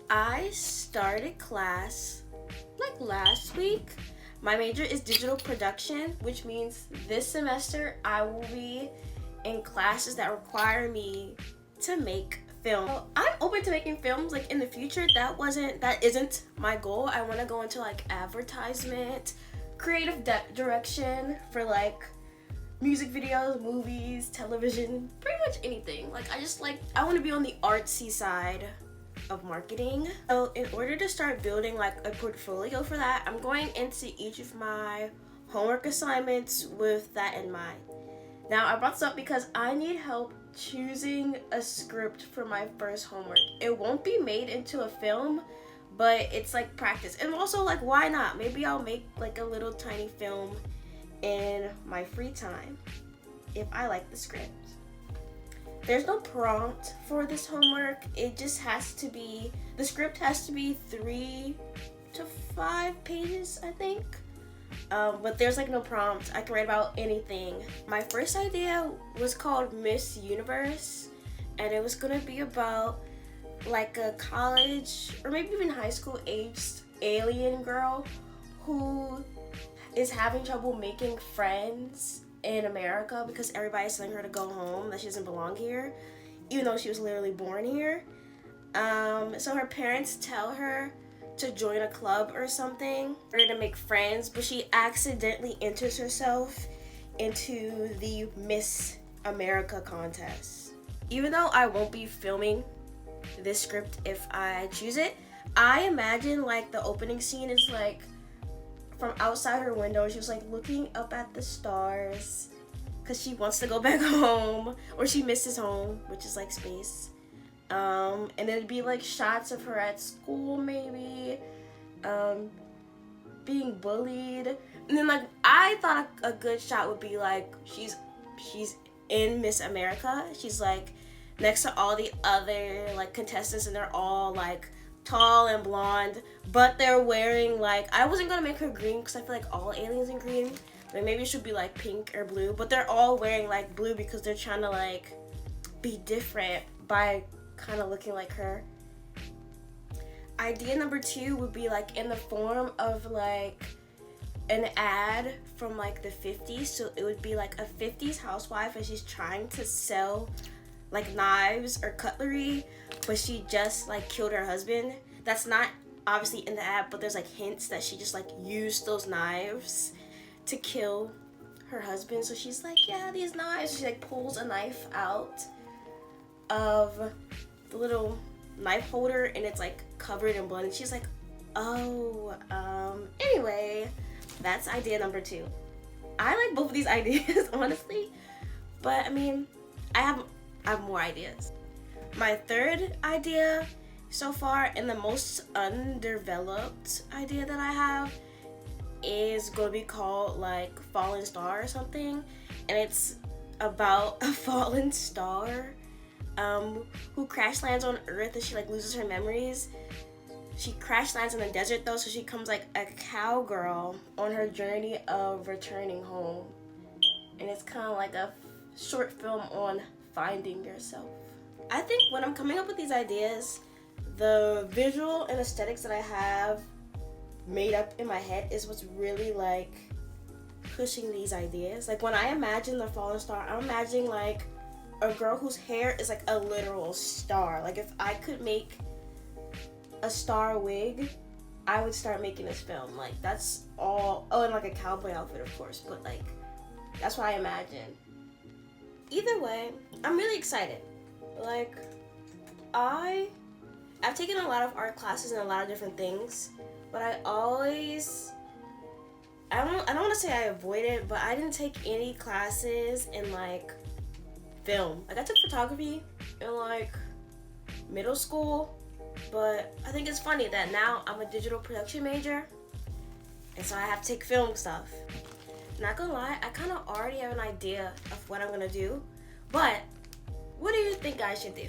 I started class like last week. My major is digital production, which means this semester I will be in classes that require me to make film. So I'm open to making films like in the future. That isn't my goal. I want to go into like advertisement, creative direction for like music videos, movies, television, pretty much anything. Like I want to be on the artsy side of marketing. So in order to start building like a portfolio for that, I'm going into each of my homework assignments with that in mind. Now I brought this up because I need help choosing a script for my first homework. It won't be made into a film, but it's like practice. And also like why not? Maybe I'll make like a little tiny film in my free time if I like the script. There's no prompt for this homework. It just has to be, the script has to be 3 to 5 pages, I think. But there's like no prompt. I can write about anything. My first idea was called Miss Universe, and it was gonna be about like a college or maybe even high school aged alien girl who is having trouble making friends in America because everybody's telling her to go home, that she doesn't belong here, even though she was literally born here. So her parents tell her to join a club or something or to make friends, but she accidentally enters herself into the Miss America contest. Even though I won't be filming this script if I choose it, I imagine like the opening scene is like from outside her window, she was like looking up at the stars because she wants to go back home, or she misses home, which is like space. And it'd be like shots of her at school, maybe, being bullied. And then like I thought a good shot would be like she's in Miss America. She's like next to all the other like contestants, and they're all like tall and blonde, but they're wearing like, I wasn't gonna make her green because I feel like all aliens are green, but maybe it should be like pink or blue, but they're all wearing like blue because they're trying to like be different by kind of looking like her. Idea number 2 would be like in the form of like an ad from like the 50s, so it would be like a 50s housewife and she's trying to sell like knives or cutlery, but she just like killed her husband. That's not obviously in the ad, but there's like hints that she just like used those knives to kill her husband. So she's like, yeah, these knives. She like pulls a knife out of the little knife holder and it's like covered in blood, and she's like, oh, anyway, that's idea number 2. I like both of these ideas honestly, but I mean, I have more ideas. My third idea so far, and the most undeveloped idea that I have, is going to be called like Fallen Star or something, and it's about a fallen star who crash lands on Earth and she like loses her memories. She crash lands in the desert though, so she becomes like a cowgirl on her journey of returning home, and it's kind of like a short film on finding yourself. I think when I'm coming up with these ideas, the visual and aesthetics that I have made up in my head is what's really like pushing these ideas. Like when I imagine the fallen star, I'm imagining like a girl whose hair is like a literal star. Like if I could make a star wig, I would start making this film. Like that's all. Oh, and like a cowboy outfit, of course, but like that's what I imagine. Either way, I'm really excited. Like, I've taken a lot of art classes and a lot of different things, but I don't want to say I avoid it, but I didn't take any classes in like film. Like I took photography in like middle school, but I think it's funny that now I'm a digital production major, and so I have to take film stuff. Not gonna lie, I kind of already have an idea of what I'm gonna do, but what do you think I should do?